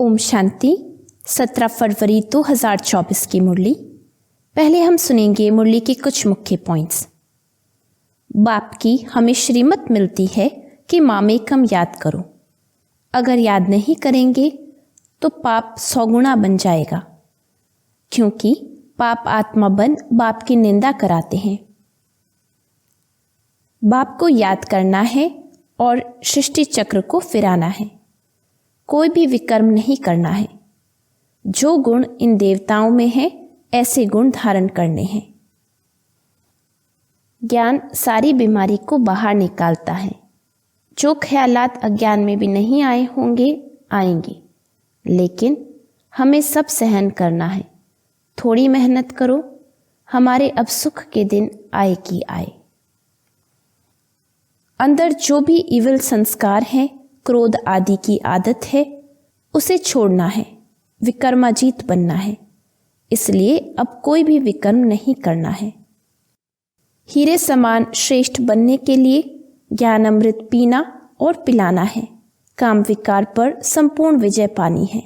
ओम शांति। 17 फरवरी 2024 की मुरली। पहले हम सुनेंगे मुरली के कुछ मुख्य पॉइंट्स। बाप की हमें श्रीमत मिलती है कि मामेकम याद करो। अगर याद नहीं करेंगे तो पाप 100 गुना बन जाएगा, क्योंकि पाप आत्मा बन बाप की निंदा कराते हैं। बाप को याद करना है और सृष्टि चक्र को फिराना है। कोई भी विकर्म नहीं करना है। जो गुण इन देवताओं में है ऐसे गुण धारण करने हैं। ज्ञान सारी बीमारी को बाहर निकालता है। जो ख्यालात अज्ञान में भी नहीं आए होंगे आएंगे, लेकिन हमें सब सहन करना है। थोड़ी मेहनत करो, हमारे अब सुख के दिन आए कि आए। अंदर जो भी इविल संस्कार है, क्रोध आदि की आदत है, उसे छोड़ना है, विकर्माजीत बनना है। इसलिए अब कोई भी विकर्म नहीं करना है। हीरे समान श्रेष्ठ बनने के लिए ज्ञान अमृत पीना और पिलाना है। काम विकार पर संपूर्ण विजय पानी है।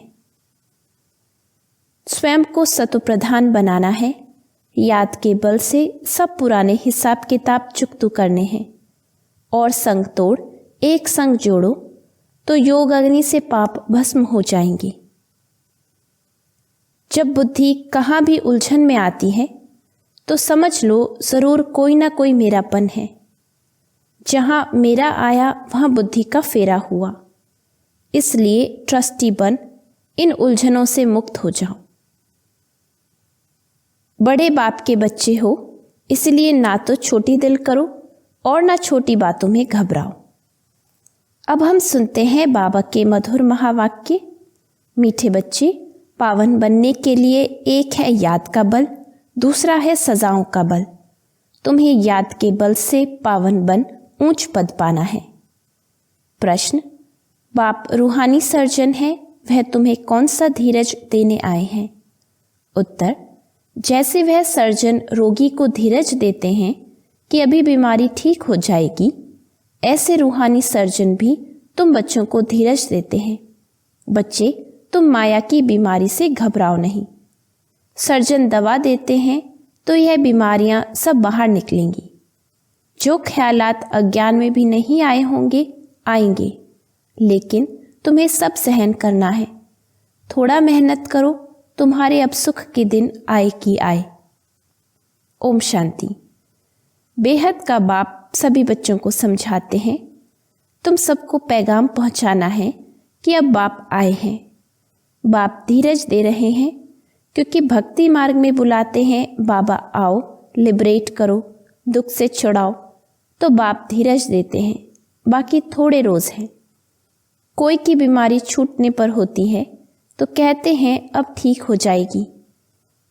स्वयं को सत्वप्रधान बनाना है। याद के बल से सब पुराने हिसाब किताब चुकतू करने हैं और संग तोड़ एक संग जोड़ो तो योग अग्नि से पाप भस्म हो जाएंगे। जब बुद्धि कहाँ भी उलझन में आती है तो समझ लो जरूर कोई ना कोई मेरापन है। जहाँ मेरा आया वहाँ बुद्धि का फेरा हुआ। इसलिए ट्रस्टी बन इन उलझनों से मुक्त हो जाओ। बड़े बाप के बच्चे हो, इसलिए ना तो छोटी दिल करो और ना छोटी बातों में घबराओ। अब हम सुनते हैं बाबा के मधुर महावाक्य। मीठे बच्चे, पावन बनने के लिए एक है याद का बल, दूसरा है सजाओं का बल। तुम्हें याद के बल से पावन बन ऊंच पद पाना है। प्रश्न: बाप रूहानी सर्जन है, वह तुम्हें कौन सा धीरज देने आए हैं? उत्तर: जैसे वह सर्जन रोगी को धीरज देते हैं कि अभी बीमारी ठीक हो जाएगी, ऐसे रूहानी सर्जन भी तुम बच्चों को धीरज देते हैं। बच्चे, तुम माया की बीमारी से घबराओ नहीं। सर्जन दवा देते हैं तो यह बीमारियां सब बाहर निकलेंगी। जो ख्यालात अज्ञान में भी नहीं आए होंगे आएंगे, लेकिन तुम्हें सब सहन करना है। थोड़ा मेहनत करो, तुम्हारे अब सुख के दिन आए कि आए। ओम शांति। बेहद का बाप सभी बच्चों को समझाते हैं, तुम सबको पैगाम पहुंचाना है कि अब बाप आए हैं। बाप धीरज दे रहे हैं क्योंकि भक्ति मार्ग में बुलाते हैं, बाबा आओ, लिबरेट करो, दुख से छुड़ाओ। तो बाप धीरज देते हैं। बाकी थोड़े रोज हैं। कोई की बीमारी छूटने पर होती है तो कहते हैं अब ठीक हो जाएगी।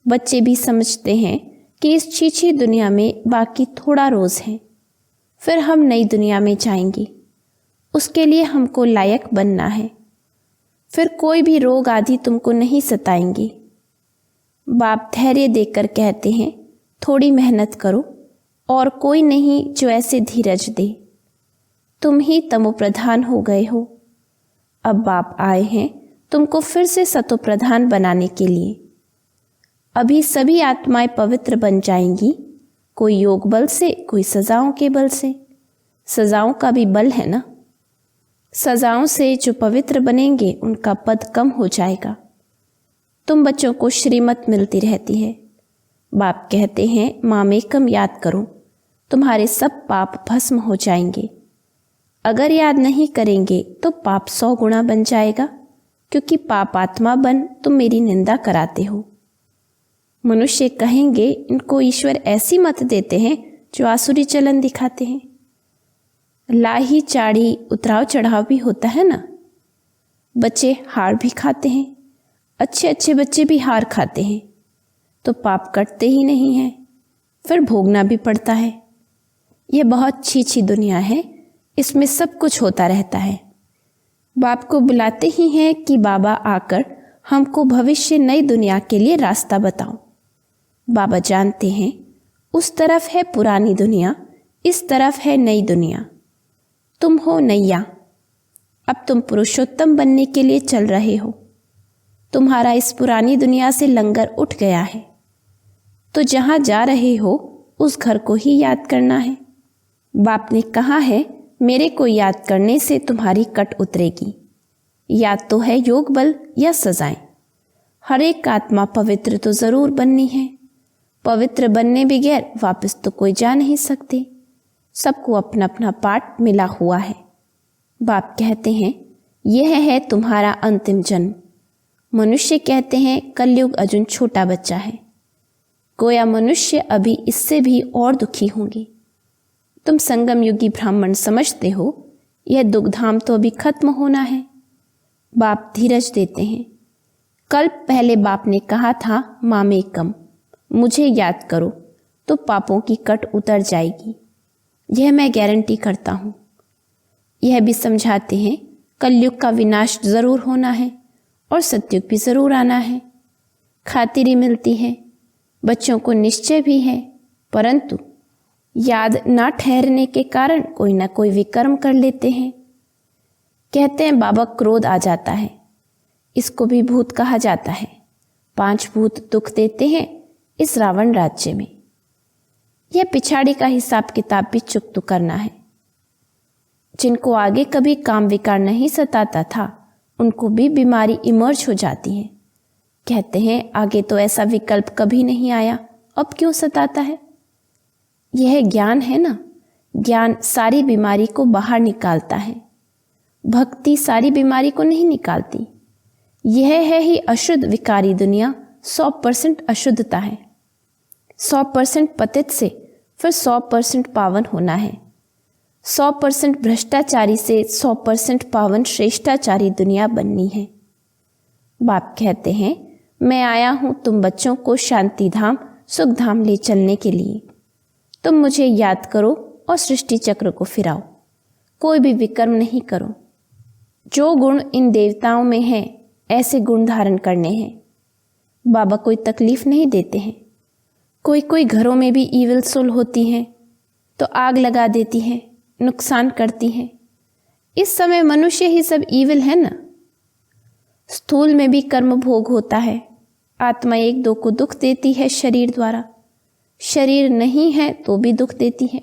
बच्चे भी समझते हैं कि इस छीछी दुनिया में बाकी थोड़ा रोज है, फिर हम नई दुनिया में जाएंगे। उसके लिए हमको लायक बनना है। फिर कोई भी रोग आदि तुमको नहीं सताएंगे। बाप धैर्य देकर कहते हैं, थोड़ी मेहनत करो और कोई नहीं जो ऐसे धीरज दे। तुम ही तमोप्रधान हो गए हो। अब बाप आए हैं तुमको फिर से सतोप्रधान बनाने के लिए। अभी सभी आत्माएं पवित्र बन जाएंगी, कोई योग बल से, कोई सजाओं के बल से। सजाओं का भी बल है ना। सजाओं से जो पवित्र बनेंगे उनका पद कम हो जाएगा। तुम बच्चों को श्रीमत मिलती रहती है। बाप कहते हैं मामेकम याद करो, तुम्हारे सब पाप भस्म हो जाएंगे। अगर याद नहीं करेंगे तो पाप 100 गुना बन जाएगा, क्योंकि पाप आत्मा बन तुम मेरी निंदा कराते हो। मनुष्य कहेंगे इनको ईश्वर ऐसी मत देते हैं जो आसुरी चलन दिखाते हैं। लाही चाड़ी उतराव चढ़ाव भी होता है ना। बच्चे हार भी खाते हैं, अच्छे अच्छे बच्चे भी हार खाते हैं, तो पाप कटते ही नहीं हैं, फिर भोगना भी पड़ता है। यह बहुत छीछी दुनिया है, इसमें सब कुछ होता रहता है। बाप को बुलाते ही हैं कि बाबा आकर हमको भविष्य नई दुनिया के लिए रास्ता बताओ। बाबा जानते हैं उस तरफ है पुरानी दुनिया, इस तरफ है नई दुनिया। तुम हो नैया। अब तुम पुरुषोत्तम बनने के लिए चल रहे हो। तुम्हारा इस पुरानी दुनिया से लंगर उठ गया है, तो जहाँ जा रहे हो उस घर को ही याद करना है। बाप ने कहा है, मेरे को याद करने से तुम्हारी कट उतरेगी। याद तो है योग बल या सजाएं। हर एक आत्मा पवित्र तो ज़रूर बननी है। पवित्र बनने बगैर वापस तो कोई जा नहीं सकते। सबको अपना अपना पार्ट मिला हुआ है। बाप कहते हैं, यह है तुम्हारा अंतिम जन्म। मनुष्य कहते हैं कलयुग अर्जुन छोटा बच्चा है। गोया मनुष्य अभी इससे भी और दुखी होंगे। तुम संगम युगी ब्राह्मण समझते हो, यह दुखधाम तो अभी खत्म होना है। बाप धीरज देते हैं। कल पहले बाप ने कहा था, मामेकम, मुझे याद करो तो पापों की कट उतर जाएगी। यह मैं गारंटी करता हूँ। यह भी समझाते हैं कलयुग का विनाश जरूर होना है और सतयुग भी जरूर आना है। खातिरी मिलती है, बच्चों को निश्चय भी है, परंतु याद ना ठहरने के कारण कोई ना कोई विकर्म कर लेते हैं। कहते हैं बाबा क्रोध आ जाता है, इसको भी भूत कहा जाता है। 5 भूत दुख देते हैं इस रावण राज्य में। यह पिछाड़ी का हिसाब किताब भी चुकता करना है। जिनको आगे कभी काम विकार नहीं सताता था, उनको भी बीमारी इमर्ज हो जाती है। कहते हैं आगे तो ऐसा विकल्प कभी नहीं आया, अब क्यों सताता है? यह ज्ञान है ना। ज्ञान सारी बीमारी को बाहर निकालता है। भक्ति सारी बीमारी को नहीं निकालती। यह है ही अशुद्ध विकारी दुनिया। 100% अशुद्धता है। 100% पतित से फिर 100% पावन होना है। 100% भ्रष्टाचारी से 100% पावन श्रेष्ठाचारी दुनिया बननी है। बाप कहते हैं, मैं आया हूँ तुम बच्चों को शांति धाम सुख धाम ले चलने के लिए। तुम मुझे याद करो और सृष्टि चक्र को फिराओ। कोई भी विकर्म नहीं करो। जो गुण इन देवताओं में है, ऐसे गुण धारण करने हैं। बाबा कोई तकलीफ नहीं देते हैं। कोई कोई घरों में भी ईविल सोल होती हैं तो आग लगा देती हैं, नुकसान करती हैं। इस समय मनुष्य ही सब ईविल है ना। स्थूल में भी कर्म भोग होता है। आत्मा 1-2 को दुख देती है शरीर द्वारा। शरीर नहीं है तो भी दुख देती है।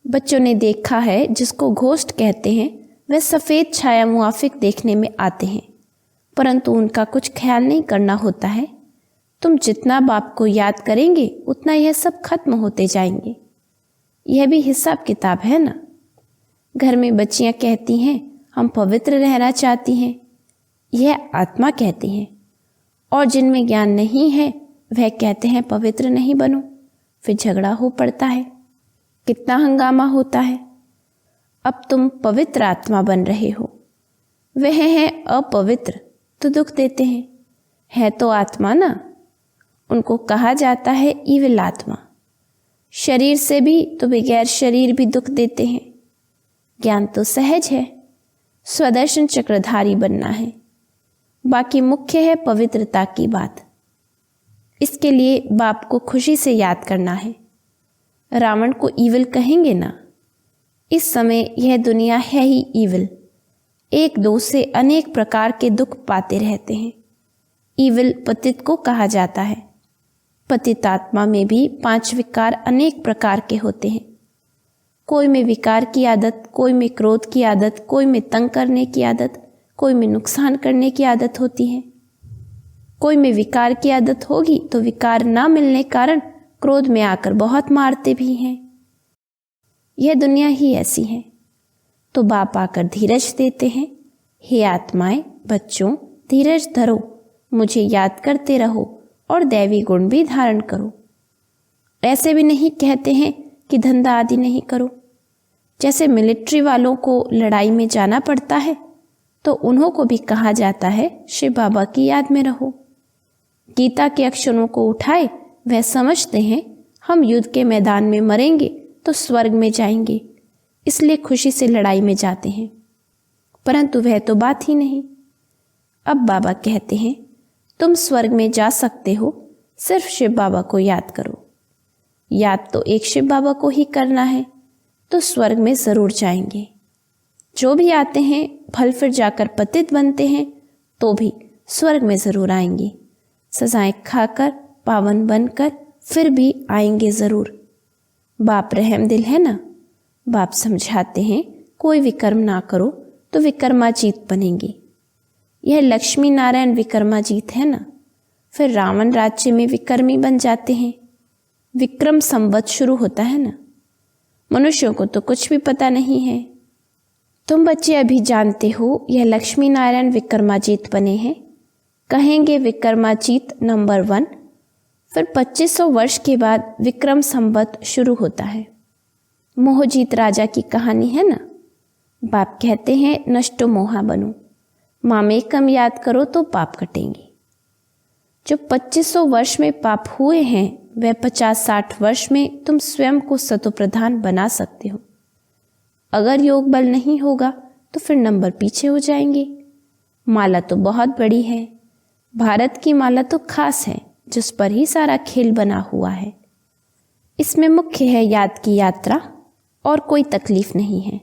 बच्चों ने देखा है, जिसको घोस्ट कहते हैं, वह सफ़ेद छाया मुआफिक देखने में आते हैं, परंतु उनका कुछ ख्याल नहीं करना होता है। तुम जितना बाप को याद करेंगे उतना यह सब खत्म होते जाएंगे। यह भी हिसाब किताब है ना। घर में बच्चियां कहती हैं हम पवित्र रहना चाहती हैं, यह आत्मा कहती हैं। और जिनमें ज्ञान नहीं है वह कहते हैं पवित्र नहीं बनो। फिर झगड़ा हो पड़ता है, कितना हंगामा होता है। अब तुम पवित्र आत्मा बन रहे हो, वह है अपवित्र तो दुख देते हैं। है तो आत्मा ना। उनको कहा जाता है ईविल आत्मा। शरीर से भी तो बगैर शरीर भी दुख देते हैं। ज्ञान तो सहज है, स्वदर्शन चक्रधारी बनना है। बाकी मुख्य है पवित्रता की बात। इसके लिए बाप को खुशी से याद करना है। रावण को ईविल कहेंगे ना। इस समय यह दुनिया है ही ईविल। 1-2 से अनेक प्रकार के दुख पाते रहते हैं। ईविल पतित को कहा जाता है। पतित आत्मा में भी 5 विकार अनेक प्रकार के होते हैं। कोई में विकार की आदत, कोई में क्रोध की आदत, कोई में तंग करने की आदत, कोई में नुकसान करने की आदत होती है। कोई में विकार की आदत होगी तो विकार ना मिलने कारण क्रोध में आकर बहुत मारते भी हैं। यह दुनिया ही ऐसी है। तो बाप आकर धीरज देते हैं, हे आत्माएं, बच्चों, धीरज धरो, मुझे याद करते रहो और दैवी गुण भी धारण करो। ऐसे भी नहीं कहते हैं कि धंधा आदि नहीं करो। जैसे मिलिट्री वालों को लड़ाई में जाना पड़ता है तो उन्हों को भी कहा जाता है शिव बाबा की याद में रहो। गीता के अक्षरों को उठाए, वह समझते हैं हम युद्ध के मैदान में मरेंगे तो स्वर्ग में जाएंगे, इसलिए खुशी से लड़ाई में जाते हैं, परंतु वह तो बात ही नहीं। अब बाबा कहते हैं तुम स्वर्ग में जा सकते हो, सिर्फ शिव बाबा को याद करो। याद तो एक शिव बाबा को ही करना है तो स्वर्ग में ज़रूर जाएंगे। जो भी आते हैं फल फिर जाकर पतित बनते हैं तो भी स्वर्ग में ज़रूर आएंगे, सजाएं खाकर पावन बनकर फिर भी आएंगे ज़रूर। बाप रहम दिल है ना। बाप समझाते हैं कोई विकर्म ना करो तो विक्रमाजीत बनेंगे। यह लक्ष्मी नारायण विक्रमाजीत है ना। फिर रावण राज्य में विक्रमी बन जाते हैं। विक्रम संवत शुरू होता है ना। मनुष्यों को तो कुछ भी पता नहीं है। तुम बच्चे अभी जानते हो यह लक्ष्मी नारायण विक्रमाजीत बने हैं, कहेंगे विक्रमाजीत नंबर 1। फिर 2500 वर्ष के बाद विक्रम संवत शुरू होता है। मोहजीत राजा की कहानी है ना। बाप कहते हैं नष्टो मोहा बनो, मामेकम याद करो तो पाप कटेंगे। जो 2500 वर्ष में पाप हुए हैं वह 50-60 वर्ष में तुम स्वयं को सतोप्रधान बना सकते हो। अगर योग बल नहीं होगा तो फिर नंबर पीछे हो जाएंगे। माला तो बहुत बड़ी है, भारत की माला तो खास है, जिस पर ही सारा खेल बना हुआ है। इसमें मुख्य है याद की यात्रा और कोई तकलीफ नहीं है।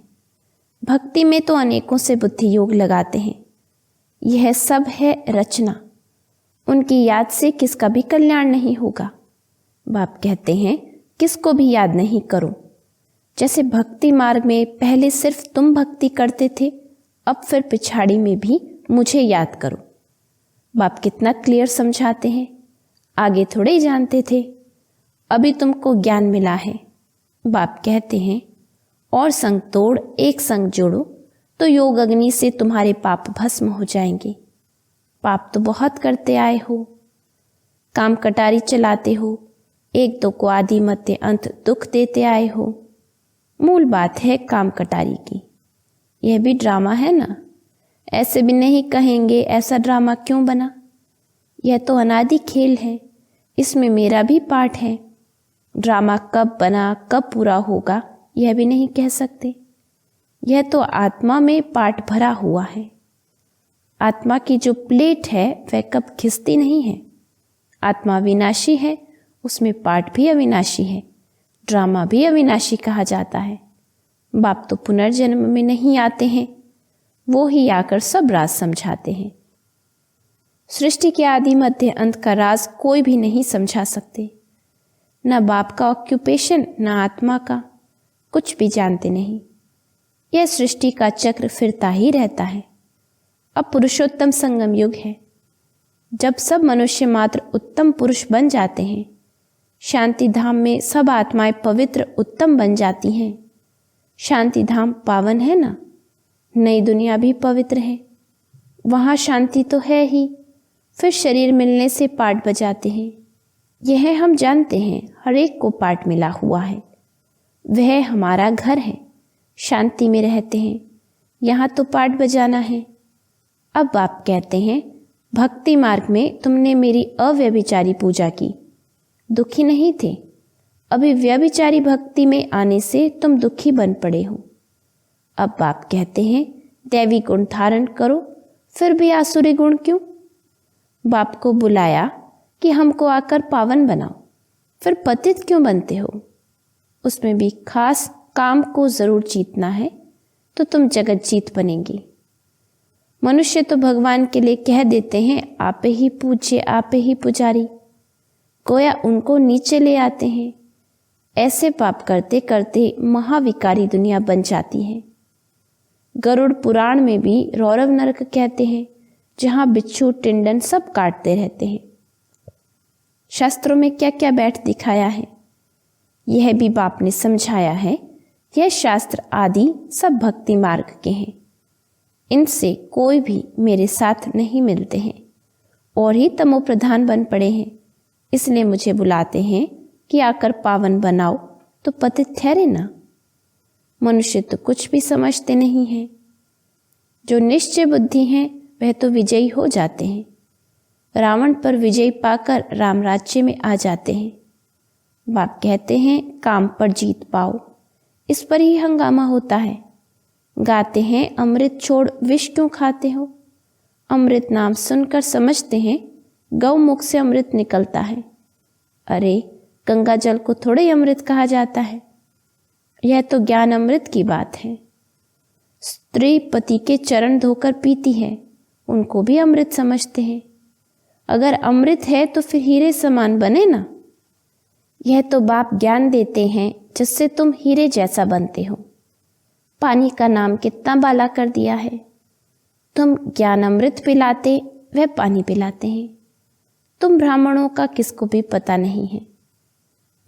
भक्ति में तो अनेकों से बुद्धि योग लगाते हैं। यह सब है रचना। उनकी याद से किसका भी कल्याण नहीं होगा। बाप कहते हैं किसको भी याद नहीं करो। जैसे भक्ति मार्ग में पहले सिर्फ तुम भक्ति करते थे, अब फिर पिछाड़ी में भी मुझे याद करो। बाप कितना क्लियर समझाते हैं। आगे थोड़े ही जानते थे, अभी तुमको ज्ञान मिला है। बाप कहते हैं और संग तोड़ एक संग जोड़ो तो योग अग्नि से तुम्हारे पाप भस्म हो जाएंगे। पाप तो बहुत करते आए हो, काम कटारी चलाते हो, एक दो को आदि मध्य अंत दुख देते आए हो। मूल बात है काम कटारी की। यह भी ड्रामा है ना। ऐसे भी नहीं कहेंगे ऐसा ड्रामा क्यों बना। यह तो अनादि खेल है, इसमें मेरा भी पार्ट है। ड्रामा कब बना कब पूरा होगा यह भी नहीं कह सकते। यह तो आत्मा में पार्ट भरा हुआ है। आत्मा की जो प्लेट है वह कब खिसती नहीं है। आत्मा अविनाशी है, उसमें पार्ट भी अविनाशी है, ड्रामा भी अविनाशी कहा जाता है। बाप तो पुनर्जन्म में नहीं आते हैं, वो ही आकर सब राज समझाते हैं। सृष्टि के आदि मध्य अंत का राज कोई भी नहीं समझा सकते। न बाप का ऑक्यूपेशन न आत्मा का, कुछ भी जानते नहीं। यह सृष्टि का चक्र फिरता ही रहता है। अब पुरुषोत्तम संगम युग है, जब सब मनुष्य मात्र उत्तम पुरुष बन जाते हैं। शांति धाम में सब आत्माएं पवित्र उत्तम बन जाती हैं। शांति धाम पावन है ना। नई दुनिया भी पवित्र है, वहाँ शांति तो है ही। फिर शरीर मिलने से पाठ बजाते हैं। यह हम जानते हैं, हर एक को पाठ मिला हुआ है। वह हमारा घर है, शांति में रहते हैं, यहाँ तो पाठ बजाना है। अब आप कहते हैं भक्ति मार्ग में तुमने मेरी अव्यभिचारी पूजा की, दुखी नहीं थे। अभी व्यभिचारी भक्ति में आने से तुम दुखी बन पड़े हो। अब आप कहते हैं दैवी गुण धारण करो, फिर भी आसुरी गुण क्यों। बाप को बुलाया कि हमको आकर पावन बनाओ, फिर पतित क्यों बनते हो। उसमें भी खास काम को जरूर जीतना है तो तुम जगत जीत बनेंगे। मनुष्य तो भगवान के लिए कह देते हैं आप ही पूज्य आप ही पुजारी, गोया उनको नीचे ले आते हैं। ऐसे पाप करते करते महाविकारी दुनिया बन जाती है। गरुड़ पुराण में भी रौरव नरक कहते हैं, जहाँ बिच्छू टिंडन सब काटते रहते हैं। शास्त्रों में क्या क्या बैठ दिखाया है, यह भी बाप ने समझाया है। यह शास्त्र आदि सब भक्ति मार्ग के हैं, इनसे कोई भी मेरे साथ नहीं मिलते हैं और ही तमो प्रधान बन पड़े हैं। इसलिए मुझे बुलाते हैं कि आकर पावन बनाओ तो पतित ठहरे ना। मनुष्य तो कुछ भी समझते नहीं हैं। जो निश्चय बुद्धि हैं वह तो विजयी हो जाते हैं। रावण पर विजय पाकर राम राज्य में आ जाते हैं। बाप कहते हैं काम पर जीत पाओ, इस पर ही हंगामा होता है। गाते हैं अमृत छोड़ विष क्यों खाते हो। अमृत नाम सुनकर समझते हैं गौ मुख से अमृत निकलता है। अरे गंगा जल को थोड़े ही अमृत कहा जाता है। यह तो ज्ञान अमृत की बात है। स्त्री पति के चरण धोकर पीती है उनको भी अमृत समझते हैं। अगर अमृत है तो फिर हीरे समान बने ना। यह तो बाप ज्ञान देते हैं जिससे तुम हीरे जैसा बनते हो। पानी का नाम कितना बाला कर दिया है। तुम ज्ञान अमृत पिलाते, वह पानी पिलाते हैं। तुम ब्राह्मणों का किसको भी पता नहीं है।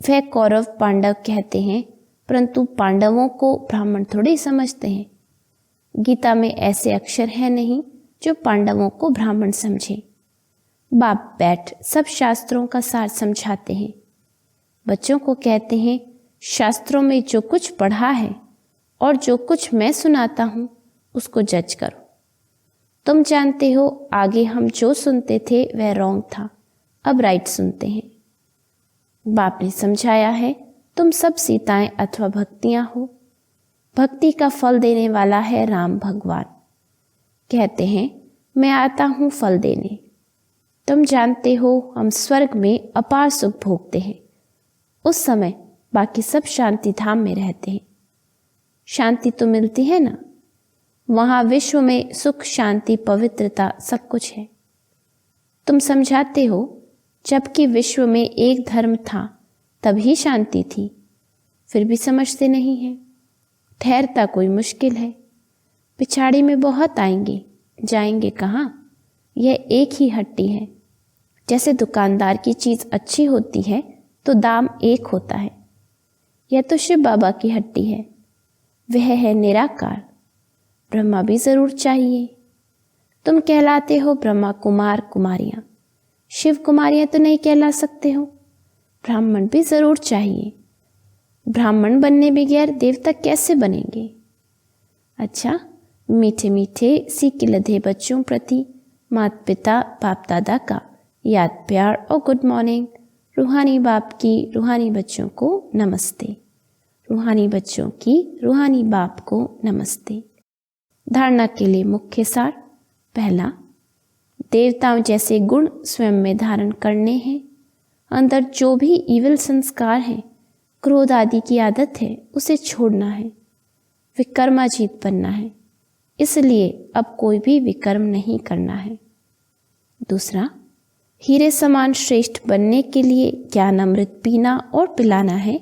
वह कौरव पांडव कहते हैं, परंतु पांडवों को ब्राह्मण थोड़ी समझते हैं। गीता में ऐसे अक्षर है नहीं जो पांडवों को ब्राह्मण समझे। बाप बैठ सब शास्त्रों का सार समझाते हैं। बच्चों को कहते हैं, शास्त्रों में जो कुछ पढ़ा है और जो कुछ मैं सुनाता हूँ उसको जज करो। तुम जानते हो आगे हम जो सुनते थे वह रॉन्ग था, अब राइट सुनते हैं। बाप ने समझाया है, तुम सब सीताएं अथवा भक्तियां हो। भक्ति का फल देने वाला है राम भगवान। कहते हैं, मैं आता हूँ फल देने। तुम जानते हो हम स्वर्ग में अपार सुख भोगते हैं। उस समय बाकी सब शांति धाम में रहते हैं। शांति तो मिलती है ना। वहाँ विश्व में सुख, शांति, पवित्रता सब कुछ है। तुम समझाते हो जबकि विश्व में एक धर्म था तभी शांति थी, फिर भी समझते नहीं हैं। ठहरता कोई मुश्किल है। पिछाड़ी में बहुत आएंगे, जाएंगे कहाँ। यह एक ही हट्टी है। जैसे दुकानदार की चीज़ अच्छी होती है तो दाम एक होता है। यह तो शिव बाबा की हट्टी है। वह है निराकार। ब्रह्मा भी ज़रूर चाहिए। तुम कहलाते हो ब्रह्मा कुमार कुमारियाँ, शिव कुमारियाँ तो नहीं कहला सकते हो। ब्राह्मण भी ज़रूर चाहिए। ब्राह्मण बनने बगैर देवता कैसे बनेंगे। अच्छा, मीठे मीठे सीखे लधे बच्चों प्रति माता पिता बाप दादा का याद प्यार और गुड मॉर्निंग। रूहानी बाप की रूहानी बच्चों को नमस्ते। रूहानी बच्चों की रूहानी बाप को नमस्ते। धारणा के लिए मुख्य सार। पहला, देवताओं जैसे गुण स्वयं में धारण करने हैं। अंदर जो भी ईविल संस्कार हैं, क्रोध आदि की आदत है, उसे छोड़ना है। विकर्माजीत बनना है। इसलिए अब कोई भी विकर्म नहीं करना है। दूसरा, हीरे समान श्रेष्ठ बनने के लिए ज्ञान अमृत पीना और पिलाना है।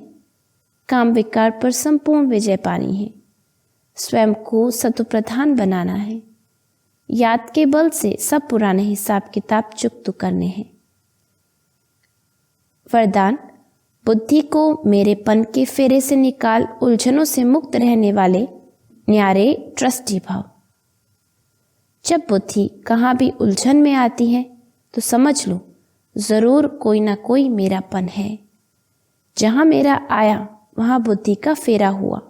काम विकार पर संपूर्ण विजय पानी है। स्वयं को सत्प्रधान बनाना है। याद के बल से सब पुराने हिसाब किताब चुकता करने हैं। वरदान, बुद्धि को मेरेपन के फेरे से निकाल उलझनों से मुक्त रहने वाले न्यारे ट्रस्टी भाव। जब बुद्धि कहाँ भी उलझन में आती है तो समझ लो ज़रूर कोई ना कोई मेरापन है। जहाँ मेरा आया वहाँ बुद्धि का फेरा हुआ।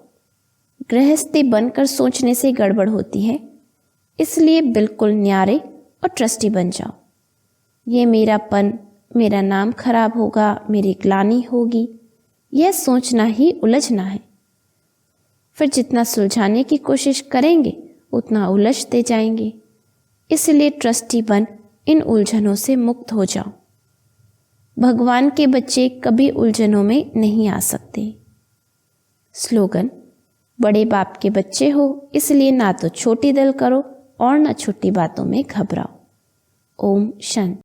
गृहस्थी बनकर सोचने से गड़बड़ होती है, इसलिए बिल्कुल न्यारे और ट्रस्टी बन जाओ। ये मेरापन, मेरा नाम खराब होगा, मेरी ग्लानि होगी, यह सोचना ही उलझना है। फिर जितना सुलझाने की कोशिश करेंगे उतना उलझते जाएंगे। इसलिए ट्रस्टी बन इन उलझनों से मुक्त हो जाओ। भगवान के बच्चे कभी उलझनों में नहीं आ सकते। स्लोगन, बड़े बाप के बच्चे हो इसलिए ना तो छोटी दिल करो और ना छोटी बातों में घबराओ। ओम शांति।